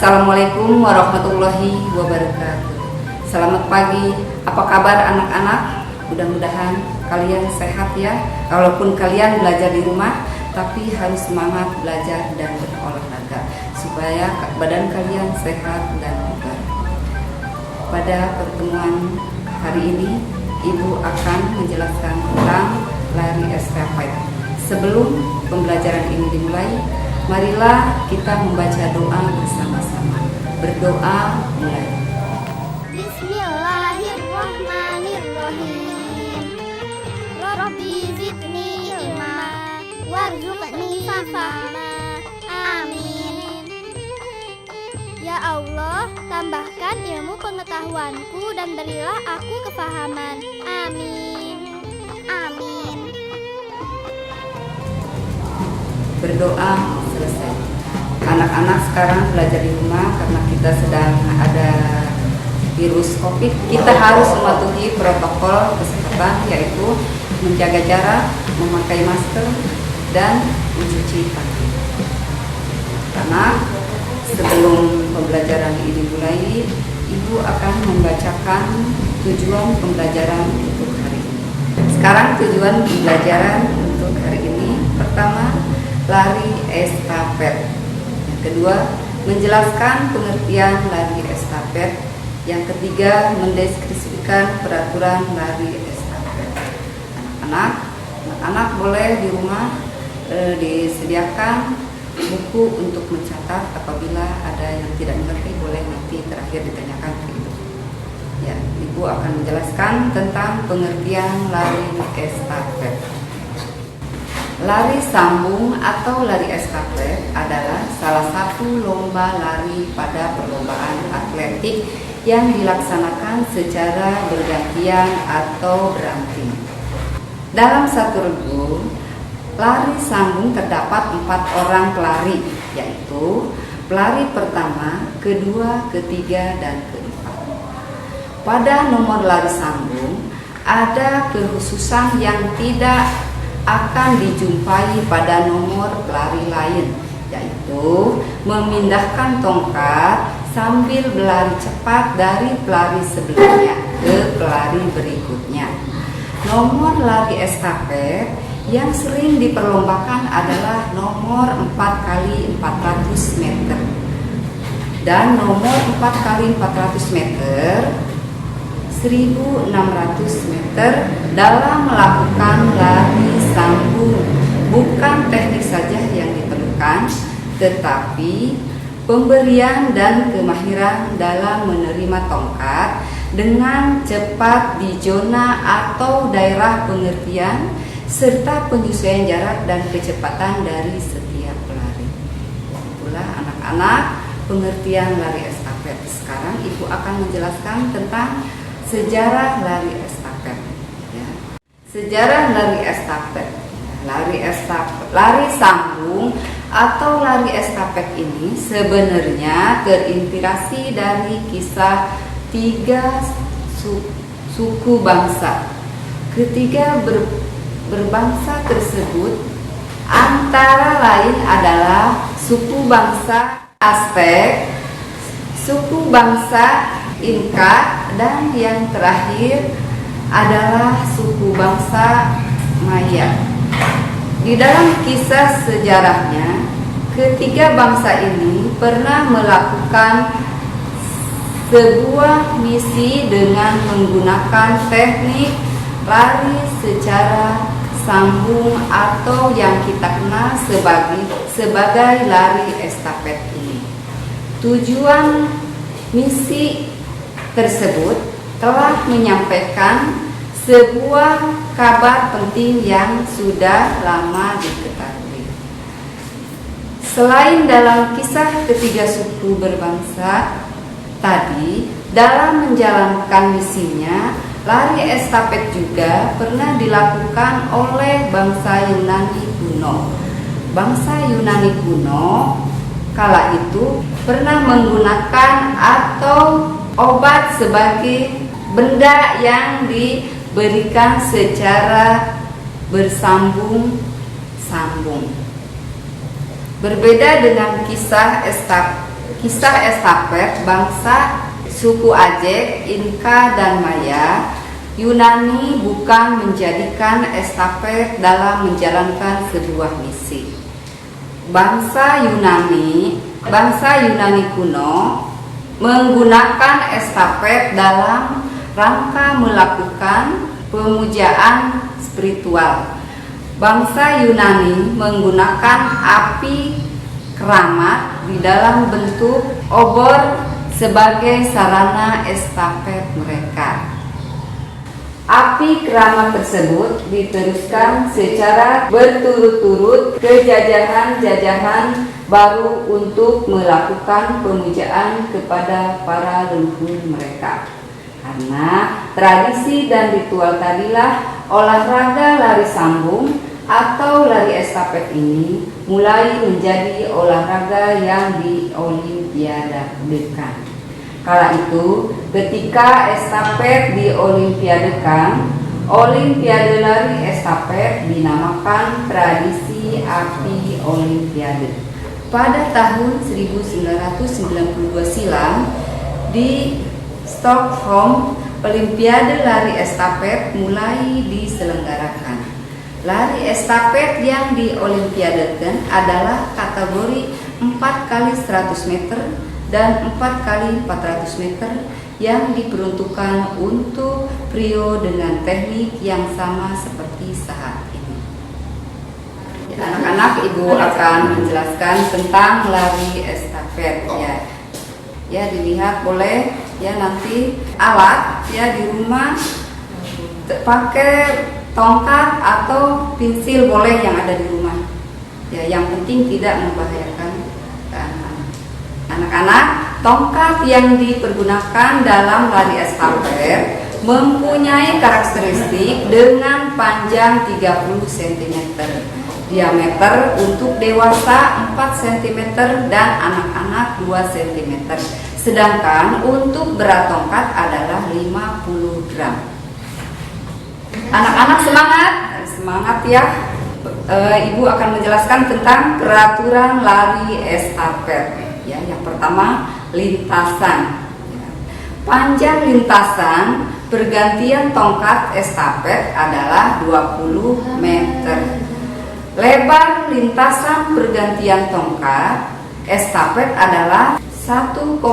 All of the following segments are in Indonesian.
Assalamualaikum warahmatullahi wabarakatuh. Selamat pagi, apa kabar anak-anak? Mudah-mudahan kalian sehat ya. Walaupun kalian belajar di rumah, tapi harus semangat belajar dan berolahraga supaya badan kalian sehat dan bugar. Pada pertemuan hari ini, Ibu akan menjelaskan tentang lari estafet. Sebelum pembelajaran ini dimulai, marilah kita membaca doa bersama-sama. Berdoa mulai. Bismillahirrahmanirrahim. Rabbi zidni ilma warzuqni fahma. Amin. Ya Allah, tambahkan ilmu pengetahuanku dan berilah aku kefahaman. Amin. Amin. Berdoa selesai. Anak-anak sekarang belajar di rumah karena kita sedang ada virus COVID. Kita harus mematuhi protokol kesehatan, yaitu menjaga jarak, memakai masker, dan mencuci tangan. Karena sebelum pembelajaran ini dimulai, Ibu akan membacakan tujuan pembelajaran untuk hari ini. Sekarang tujuan pembelajaran untuk hari ini: pertama, lari estafet. Yang kedua, menjelaskan pengertian lari estafet. Yang ketiga, mendeskripsikan peraturan lari estafet. Anak-anak boleh di rumah disediakan buku untuk mencatat. Apabila ada yang tidak mengerti, boleh nanti terakhir ditanyakan ke Ibu. Ya, Ibu akan menjelaskan tentang pengertian lari estafet. Lari sambung atau lari estafet adalah salah satu lomba lari pada perlombaan atletik yang dilaksanakan secara bergantian atau berantem. Dalam satu regu lari sambung terdapat 4 orang pelari, yaitu pelari pertama, kedua, ketiga, dan keempat. Pada nomor lari sambung ada kekhususan yang tidak akan dijumpai pada nomor pelari lain, yaitu memindahkan tongkat sambil berlari cepat dari pelari sebelumnya ke pelari berikutnya. Nomor lari estafet yang sering diperlombakan adalah nomor 4x400 meter dan nomor 4x400 meter 1.600 meter dalam melakukan lari sambung. Bukan teknik saja yang diperlukan, tetapi pemberian dan kemahiran dalam menerima tongkat dengan cepat di zona atau daerah pengertian, serta penyesuaian jarak dan kecepatan dari setiap pelari. Itulah anak-anak pengertian lari estafet. Sekarang Ibu akan menjelaskan tentang sejarah lari estafet. Ya. Sejarah lari estafet. Lari sambung atau lari estafet ini sebenarnya terinspirasi dari kisah 3 suku bangsa. Ketiga berbangsa tersebut antara lain adalah suku bangsa Aztec, suku bangsa Inka, dan yang terakhir adalah suku bangsa Maya. Di dalam kisah sejarahnya, ketiga bangsa ini pernah melakukan sebuah misi dengan menggunakan teknik lari secara sambung atau yang kita kenal sebagai lari estafet ini. Tujuan misi tersebut telah menyampaikan sebuah kabar penting yang sudah lama diketahui. Selain dalam kisah ketiga suku berbangsa tadi, dalam menjalankan misinya, lari estafet juga pernah dilakukan oleh bangsa Yunani kuno. Bangsa Yunani kuno kala itu pernah menggunakan atau obat sebagai benda yang diberikan secara bersambung-sambung. Berbeda dengan kisah Kisah estafet bangsa suku Ajek, Inka, dan Maya. Yunani bukan menjadikan estafet dalam menjalankan sebuah misi. Bangsa Yunani kuno menggunakan estafet dalam rangka melakukan pemujaan spiritual. Bangsa Yunani menggunakan api keramat di dalam bentuk obor sebagai sarana estafet mereka. Api keramat tersebut diteruskan secara berturut-turut ke jajahan-jajahan baru untuk melakukan pemujaan kepada para leluhur mereka. Karena tradisi dan ritual tadilah olahraga lari sambung atau lari estafet ini mulai menjadi olahraga yang diolimpiadekan. Kala itu, ketika estafet diolimpiadekan, olimpiade lari estafet dinamakan tradisi api olimpiade. Pada tahun 1992 silam, di Stockholm, olimpiade lari estafet mulai diselenggarakan. Lari estafet yang diolimpiadekan adalah kategori 4x100 meter dan 4x400 meter yang diperuntukkan untuk prio dengan teknik yang sama seperti saat ini. Anak-anak, Ibu akan menjelaskan tentang lari estafet ya. Ya, dilihat boleh ya, nanti alat ya di rumah pakai tongkat atau pensil boleh yang ada di rumah. Ya, yang penting tidak membahayakan anak-anak. Tongkat yang dipergunakan dalam lari estafet mempunyai karakteristik dengan panjang 30 cm, diameter untuk dewasa 4 cm dan anak-anak 2 cm, sedangkan untuk berat tongkat adalah 50 gram. Anak-anak semangat ya. Ibu akan menjelaskan tentang peraturan lari estafet. Ya, yang pertama, lintasan. Panjang lintasan pergantian tongkat estafet adalah 20 meter. Lebar lintasan pergantian tongkat estafet adalah 1,20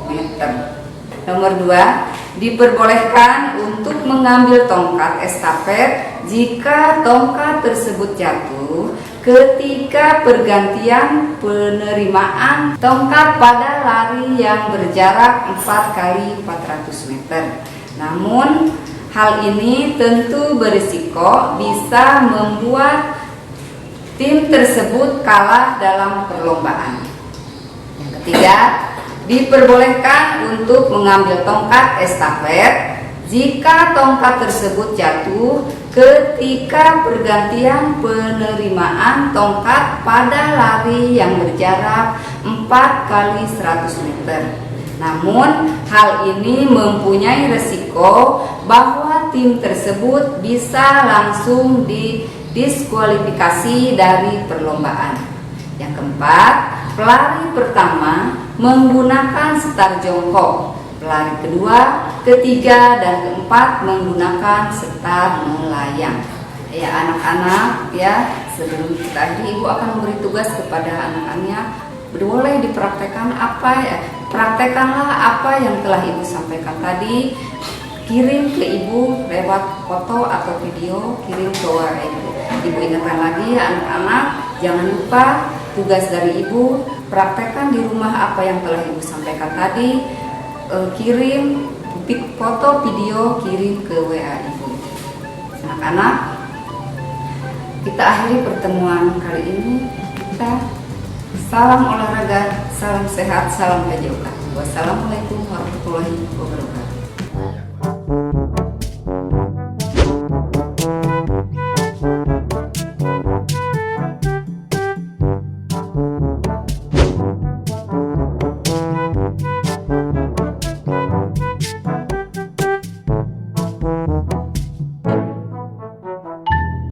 meter. Nomor 2, diperbolehkan untuk mengambil tongkat estafet jika tongkat tersebut jatuh ketika pergantian penerimaan tongkat pada lari yang berjarak 4x400 meter. Namun, hal ini tentu berisiko bisa membuat tim tersebut kalah dalam perlombaan. Yang ketiga, diperbolehkan untuk mengambil tongkat estafet jika tongkat tersebut jatuh ketika pergantian penerimaan tongkat pada lari yang berjarak 4x100 meter. Namun, hal ini mempunyai resiko bahwa tim tersebut bisa langsung didiskualifikasi dari perlombaan. Yang keempat, pelari pertama menggunakan setar jongkok. Pelari kedua, ketiga, dan keempat menggunakan setar melayang. Ya anak-anak ya, sebelum kita akhiri, Ibu akan memberi tugas kepada anak-anaknya. Boleh dipraktekkan praktekkanlah apa yang telah Ibu sampaikan tadi. Kirim ke Ibu lewat foto atau video, kirim ke WA Ibu. Ibu ingatkan lagi ya anak-anak, jangan lupa tugas dari Ibu, praktekkan di rumah apa yang telah Ibu sampaikan tadi. Kirim foto video, kirim ke WA Ibu. Anak-anak, kita akhiri pertemuan kali ini. Salam olahraga, salam sehat, salam PJOK. Wassalamualaikum warahmatullahi wabarakatuh.